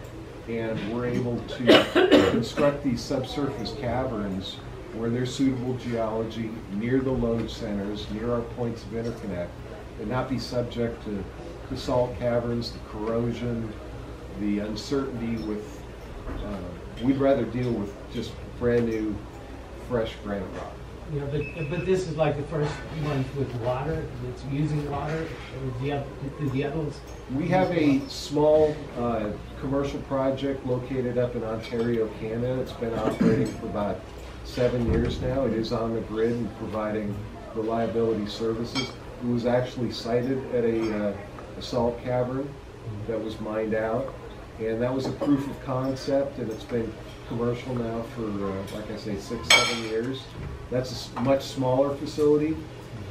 and we're able to construct these subsurface caverns where there's suitable geology near the load centers, near our points of interconnect, and not be subject to the salt caverns, the corrosion, the uncertainty with. We'd rather deal with just brand new, fresh granite rock. Yeah, but this is like the first one with water, that's using water, or the other ones? We have a small commercial project located up in Ontario, Canada. It's been operating for about 7 years now. It is on the grid and providing reliability services. It was actually sited at a salt cavern that was mined out. And that was a proof of concept, and it's been commercial now for, like I say, 6-7 years. That's a much smaller facility,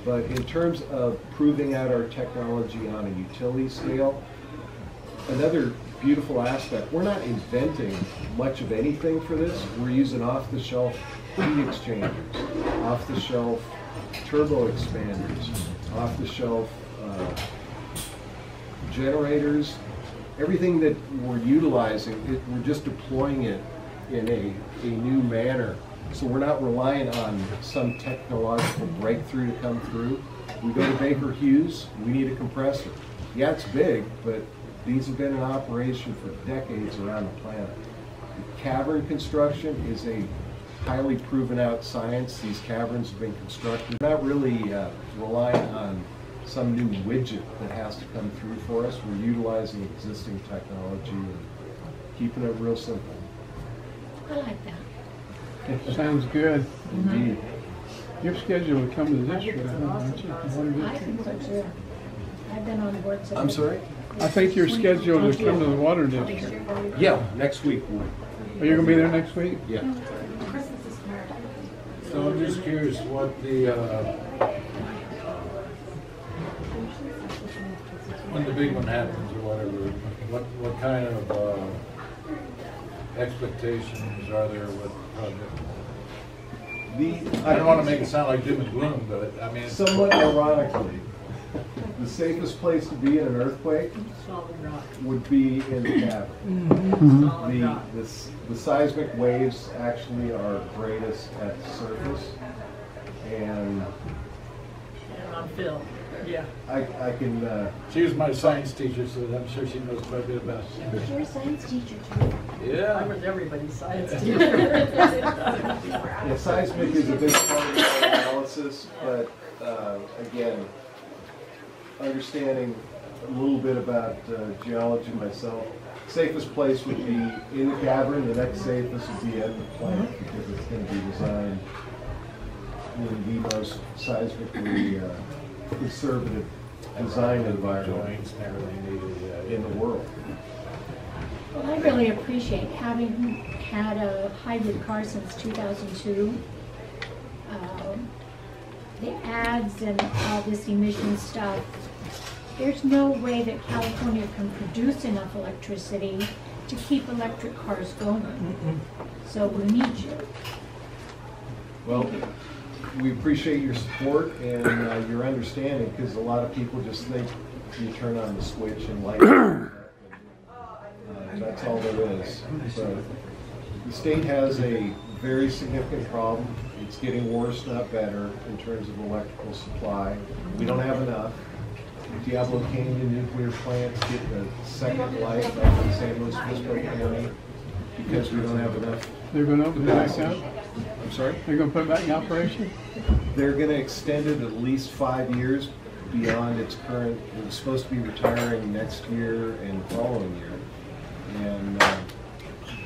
but in terms of proving out our technology on a utility scale, another beautiful aspect, we're not inventing much of anything for this. We're using off-the-shelf heat exchangers, off-the-shelf turbo expanders, off-the-shelf generators. Everything that we're utilizing, we're just deploying it in a new manner. So we're not relying on some technological breakthrough to come through. We go to Baker Hughes, we need a compressor. Yeah, it's big, but these have been in operation for decades around the planet. Cavern construction is a highly proven out science. These caverns have been constructed. We're not really relying on some new widget that has to come through for us. We're utilizing existing technology and keeping it real simple. I like that. Sounds good. Indeed. You're scheduled to come to the district, aren't you? I've been on board. I'm sorry? I think you're scheduled to come to the water district. Yeah, next week. Are you gonna be there next week? Yeah. So I'm just curious what the, when the big one happens or whatever, what kind of expectations are there with the project? I don't want to make it sound like doom and gloom, but I mean. Somewhat ironically, the safest place to be in an earthquake would be in the cavern. The seismic waves actually are greatest at the surface, and on film. Yeah. I can. She was my science teacher, so I'm sure she knows quite a bit about it. You're a science teacher too. Yeah. I was everybody's science teacher. Yeah, seismic is a big part of the analysis, but again, understanding a little bit about geology myself, safest place would be in the cavern. The next safest would be at the plant because it's going to be designed in the most seismically conservative design environment in the world. Well, I really appreciate having had a hybrid car since 2002. The ads and all this emission stuff. There's no way that California can produce enough electricity to keep electric cars going. So we need you. Well, we appreciate your support and your understanding, because a lot of people just think you turn on the switch and light it. That's all there is. So the state has a very significant problem. It's getting worse, not better, in terms of electrical supply. We don't have enough. Diablo Canyon nuclear plants get the second life up in San Luis Obispo County because we don't have enough. They're going to open it back up? I'm sorry? They're going to put it back in operation? They're going to extend it at least 5 years beyond its current. It was supposed to be retiring next year and following year. And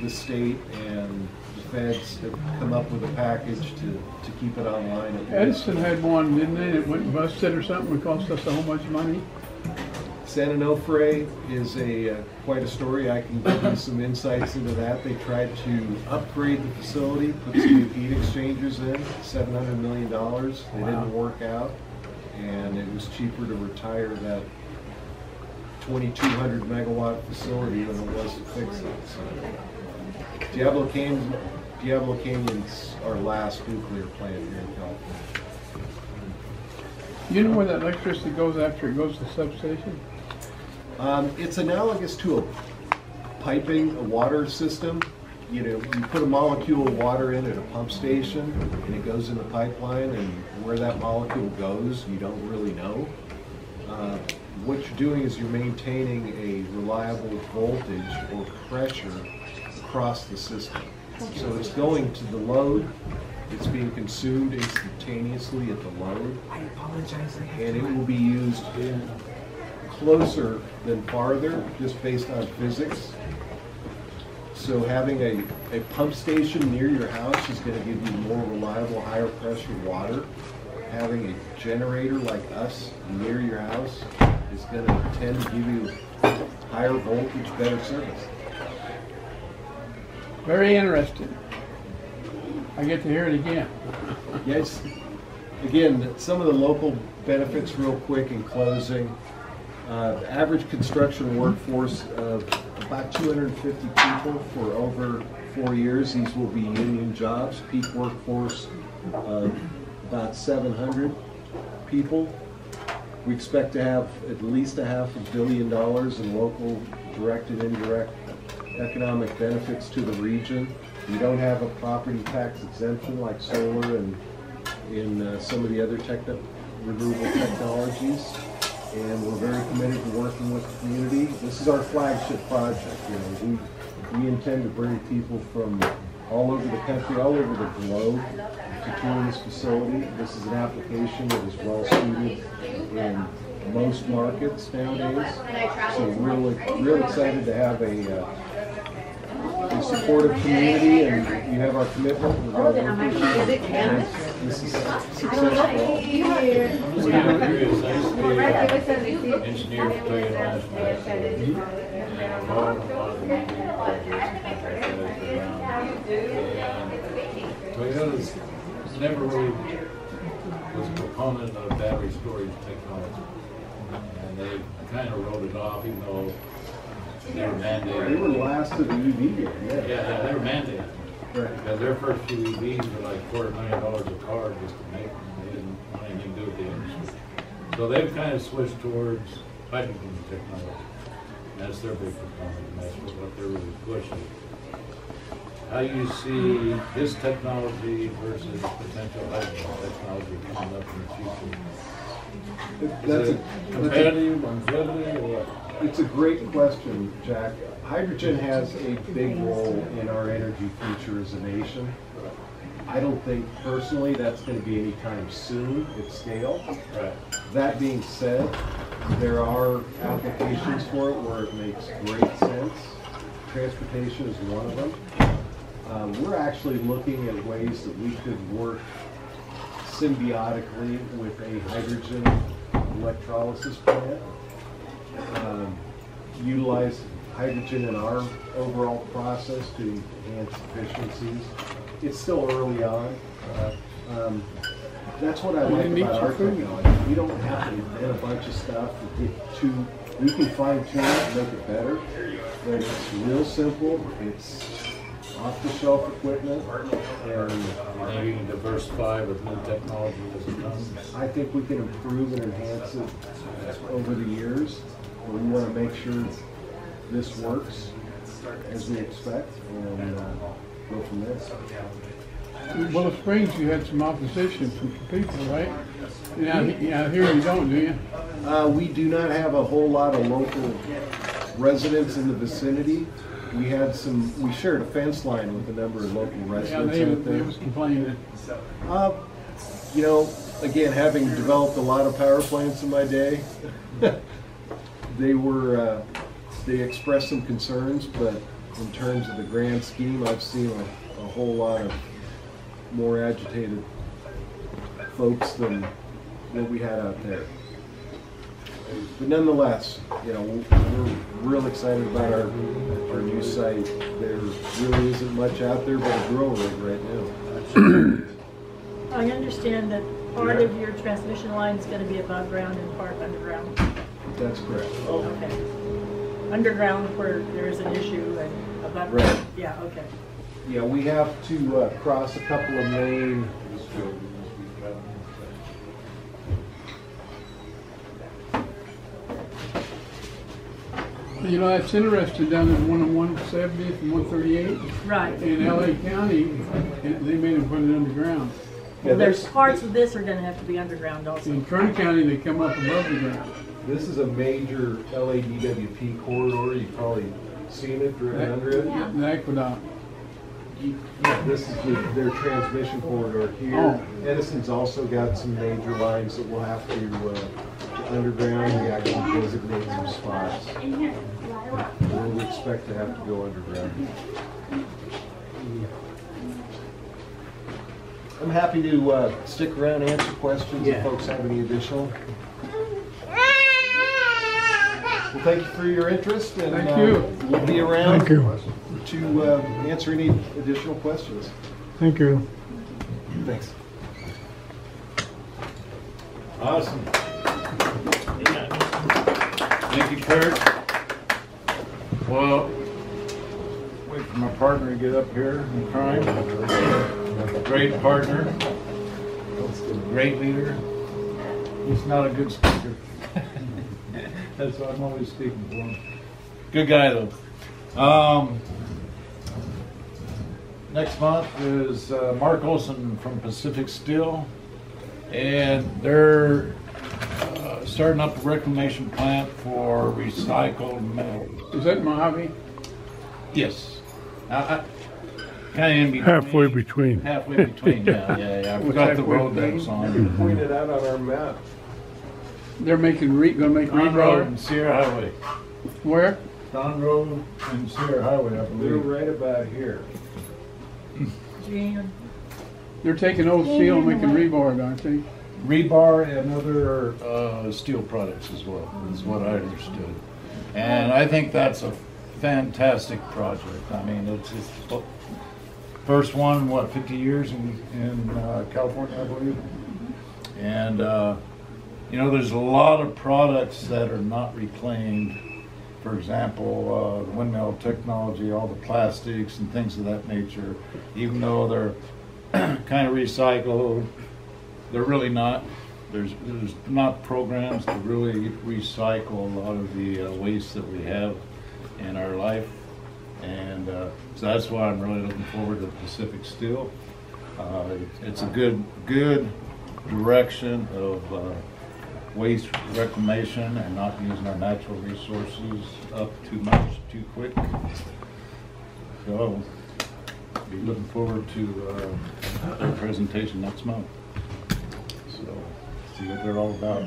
the state and the feds have come up with a package to keep it online. Edison had one, didn't they? It went busted or something. It cost us so much money. San Onofre is quite a story. I can give you some insights into that. They tried to upgrade the facility, put some new heat exchangers in, $700 million. They didn't work out, and it was cheaper to retire that 2,200 megawatt facility than it was to fix it. So, Diablo Canyon's our last nuclear plant here in California. You know where that electricity goes after it goes to the substation? It's analogous to a piping, a water system. You know, you put a molecule of water in at a pump station, and it goes in the pipeline, and where that molecule goes, you don't really know. What you're doing is you're maintaining a reliable voltage or pressure across the system. So it's going to the load, it's being consumed instantaneously at the load. I apologize. And it will be used in closer than farther, just based on physics. So having a pump station near your house is going to give you more reliable, higher pressure water. Having a generator like us near your house is going to tend to give you higher voltage, better service. Very interesting. I get to hear it again. Yes. Again, some of the local benefits real quick in closing. The average construction workforce of about 250 people for over 4 years. These will be union jobs. Peak workforce of about 700 people. We expect to have at least $500 million in local direct and indirect economic benefits to the region. We don't have a property tax exemption like solar and in some of the other renewable technologies. And we're very committed to working with the community. This is our flagship project. You know, we intend to bring people from all over the country, all over the globe to tour this facility. This is an application that is well suited in most markets nowadays. So we're really excited to have a supportive community and you have our commitment. We're gonna work with you. Is it canvas? This is successful. I'm just kind of curious. I used to be engineer for Toyota last night. Toyota's never really was a proponent of battery storage technology. And they kind of wrote it off, even though they were mandated. They were last to the EV game, yeah. Yeah, they were mandated. Right. Because their first few EVs were like $250,000 a car just to make them. They didn't want anything to do with the industry. So they've kind of switched towards hydrogen technology. That's their big proponent, and that's what they're really pushing. How do you see this technology versus potential hydrogen technology coming up in the future? Is it competitive, longevity, or what? It's a great question, Jack. Hydrogen has a big role in our energy future as a nation. I don't think personally that's going to be anytime soon at scale. Right. That being said, there are applications for it where it makes great sense. Transportation is one of them. We're actually looking at ways that we could work symbiotically with a hydrogen electrolysis plant. Utilize hydrogen in our overall process to enhance efficiencies. It's still early on. That's what I like about our technology. We don't have to invent a bunch of stuff and get too, we can fine tune it and make it better, but it's real simple. It's off-the-shelf equipment, and maybe you can diversify with new technology as it comes. I think we can improve and enhance it over the years. We want to make sure this works as we expect, and go from there. Willow Springs, you had some opposition from people, right? Out here you don't, do you? We do not have a whole lot of local residents in the vicinity. We had we shared a fence line with a number of local residents out there. They was complaining. You know, again, having developed a lot of power plants in my day, they expressed some concerns, but in terms of the grand scheme, I've seen a whole lot of more agitated folks than what we had out there. But nonetheless, you know, we're real excited about our new site. There really isn't much out there but a drill rig right now. I understand that part of your transmission line is going to be above ground and part underground. That's correct. Okay. Underground where there is an issue and above Right. ground. Yeah, okay. Yeah, we have to cross a couple of main. You know, that's interesting down in 170th and 138. Right. In LA County, they made them put it underground. Well, there's parts of this are going to have to be underground also. In Kern County, they come up above the ground. This is a major LADWP corridor. You've probably seen it, driven under it. The aqueduct. Yeah, this is their transmission corridor here. Oh. Edison's also got some major lines that we'll have to underground. We actually designate some spots where we expect to have to go underground. I'm happy to stick around and answer questions if folks have any additional. Well, thank you for your interest, and thank you. We'll be around Thank you. to answer any additional questions. Thank you. Thanks. Awesome. Thank you, Kurt. Well, wait for my partner to get up here in crime. Great partner. Great leader. He's not a good speaker. That's why I'm always speaking for him. Good guy, though. Next month is Mark Olson from Pacific Steel, and they're starting up a reclamation plant for recycled metal. Is that Mojave? Yes. Kind of in between. Halfway between. Halfway between, yeah. I forgot the road that was on. You pointed out on our map. They're making gonna make On road rebar. and Sierra Highway. Where? Don Road and Sierra Highway, I They're believe. right about here. Jan. They're taking old steel and making rebar, aren't they? Rebar and other steel products as well, is what I understood. And I think that's a fantastic project. I mean, it's first one in, what, 50 years in California, I believe. And, you know, there's a lot of products that are not reclaimed. For example, the windmill technology, all the plastics and things of that nature, even though they're kind of recycled, they're really not. There's not programs to really recycle a lot of the waste that we have in our life. And so that's why I'm really looking forward to Pacific Steel. It's a good direction of waste reclamation and not using our natural resources up too much, too quick. So, be looking forward to their presentation next month. So, see what they're all about.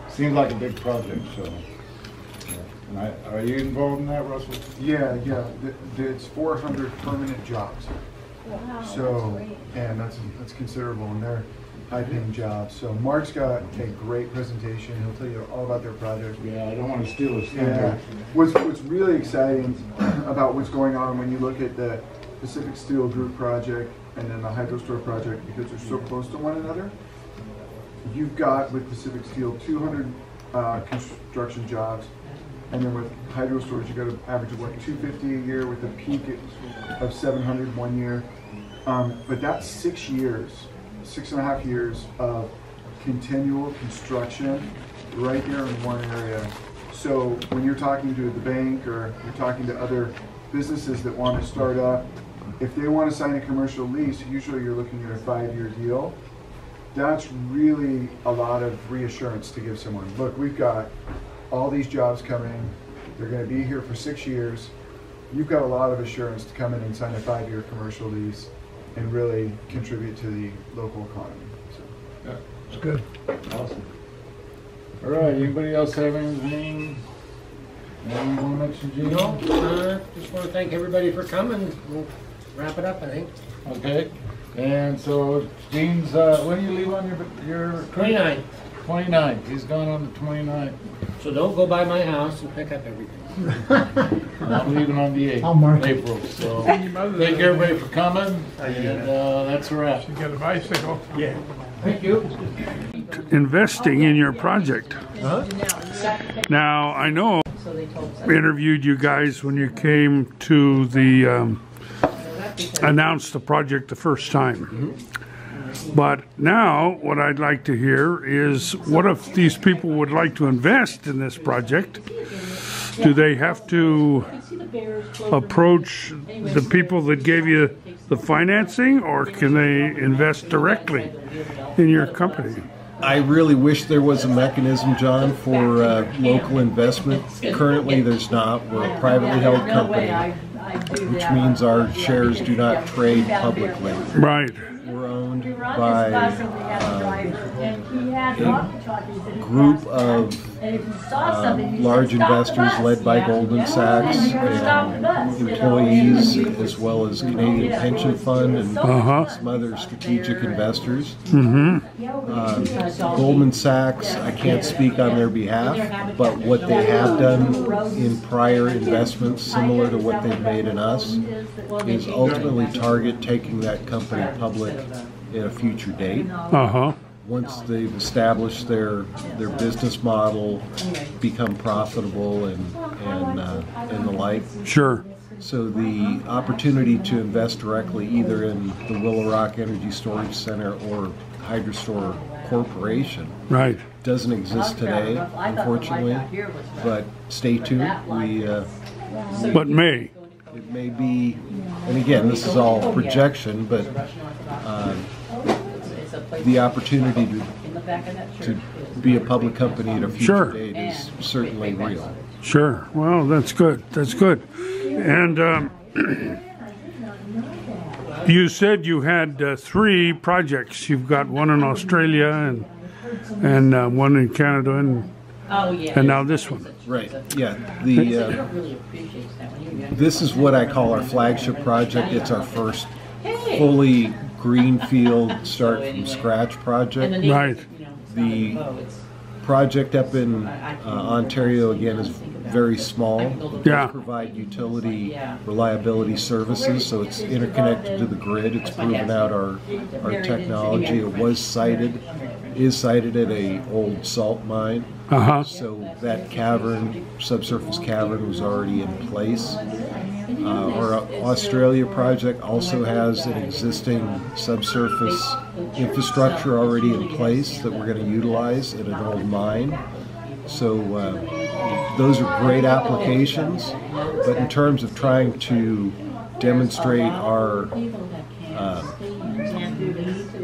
Seems like a big project, so. Yeah. And are you involved in that, Russell? Yeah. It's 400 permanent jobs. Wow, So, that's great. and that's considerable, and they're high-paying jobs. So Mark's got a great presentation. He'll tell you all about their project. Yeah, I don't want to steal his Yeah. thunder. What's really exciting about what's going on when you look at the Pacific Steel Group project and then the HydroStore project, because they're so close to one another, you've got with Pacific Steel 200 construction jobs, and then with HydroStorage you got an average of what, 250 a year with a peak of 700 one year. But that's 6 years. 6.5 years of continual construction right there in one area. So when you're talking to the bank or you're talking to other businesses that want to start up, if they want to sign a commercial lease, usually you're looking at a 5-year deal. That's really a lot of reassurance to give someone. Look, we've got all these jobs coming. They're going to be here for 6 years. You've got a lot of assurance to come in and sign a 5-year commercial lease and really contribute to the local economy. So. Yeah, it's good. Awesome. All right, anybody else have anything? Anyone want to mention, Gene? No, just want to thank everybody for coming. We'll wrap it up, I think. Okay. And so, Gene's, when do you leave on your 29th. 29th. He's gone on the 29th. So don't go by my house and pick up everything. I'm leaving on the 8th I'll mark of it. April. So, thank everybody for coming. And that's a wrap. You got a bicycle. Yeah. Thank you. Investing in your project. Now, I know I interviewed you guys when you came to the announce the project the first time. But now what I'd like to hear is, what if these people would like to invest in this project? Do they have to approach the people that gave you the financing, or can they invest directly in your company? I really wish there was a mechanism, John, for local investment. Currently, there's not. We're a privately held company, which means our shares do not trade publicly. Right. We're owned by a group of large investors led by Goldman Sachs and employees, as well as Canadian Pension Fund and some other strategic investors. Goldman Sachs, I can't speak on their behalf, but what they have done in prior investments similar to what they've made in us is ultimately target taking that company public at a future date. Once they've established their business model, become profitable and the like. Sure. So the opportunity to invest directly either in the Willow Rock Energy Storage Center or HydroStore Corporation doesn't exist today, unfortunately. But stay tuned. But may. It may be, and again, this is all projection, but the opportunity to be a public company at a future date is certainly real. Sure. Well, that's good. That's good. And you said you had 3 projects. You've got one in Australia and one in Canada. And Oh, yeah. And now this one. Right, yeah. You don't really appreciate that when you're younger. This is what I call our flagship project. It's our first fully greenfield, start from scratch project. Right. The project up in Ontario, again, is very small. Yeah. It provide utility reliability services, so it's interconnected to the grid. It's proven out our technology. It is sited at a old salt mine. So that cavern, subsurface cavern, was already in place. Our Australia project also has an existing subsurface infrastructure already in place that we're going to utilize at an old mine. So those are great applications, but in terms of trying to demonstrate our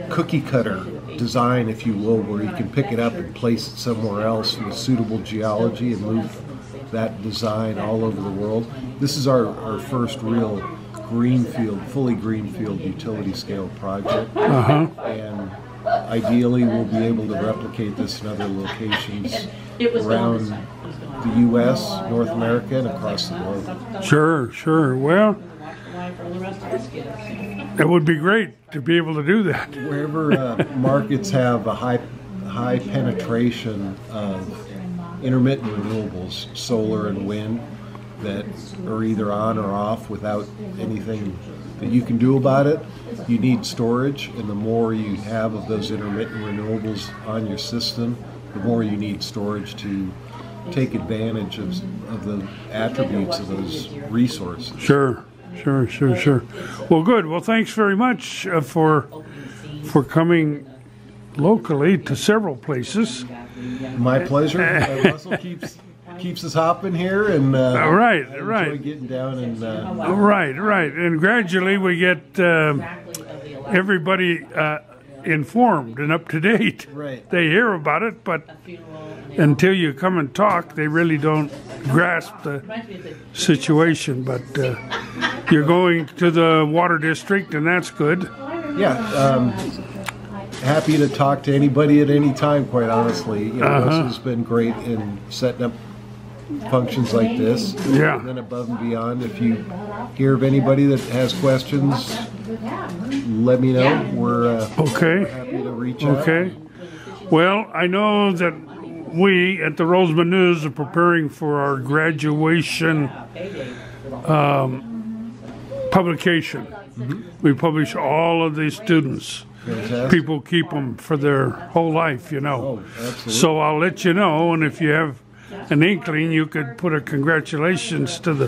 cookie cutter design, if you will, where you can pick it up and place it somewhere else with suitable geology and move that design all over the world. This is our first real fully greenfield utility scale project. And ideally we'll be able to replicate this in other locations around the U.S., North America, and across the globe. Sure. Well, it would be great to be able to do that. Wherever markets have a high penetration of intermittent renewables, solar and wind, that are either on or off without anything that you can do about it, you need storage, and the more you have of those intermittent renewables on your system, the more you need storage to take advantage of the attributes of those resources. Sure. Well, good. Well, thanks very much for coming locally to several places. My pleasure. Russell keeps us hopping here, and right. enjoy getting down and right. And gradually we get everybody informed and up to date. Right. They hear about it, but until you come and talk, they really don't grasp the situation. But you're going to the water district, and that's good. Yeah. Happy to talk to anybody at any time, quite honestly. Russell's been great in setting up functions like this. Yeah. And then above and beyond, if you hear of anybody that has questions, let me know. We're happy to reach out. Okay. Well, I know that we at the Rosamond News are preparing for our graduation publication. We publish all of these students. Fantastic. People keep them for their whole life, Oh, absolutely. So I'll let you know, and if you have an inkling, you could put a congratulations to the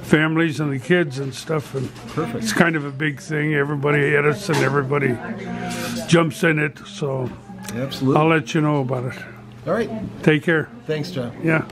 families and the kids and stuff. And perfect. It's kind of a big thing. Everybody edits and everybody jumps in it. So absolutely, I'll let you know about it. All right. Take care. Thanks, John. Yeah.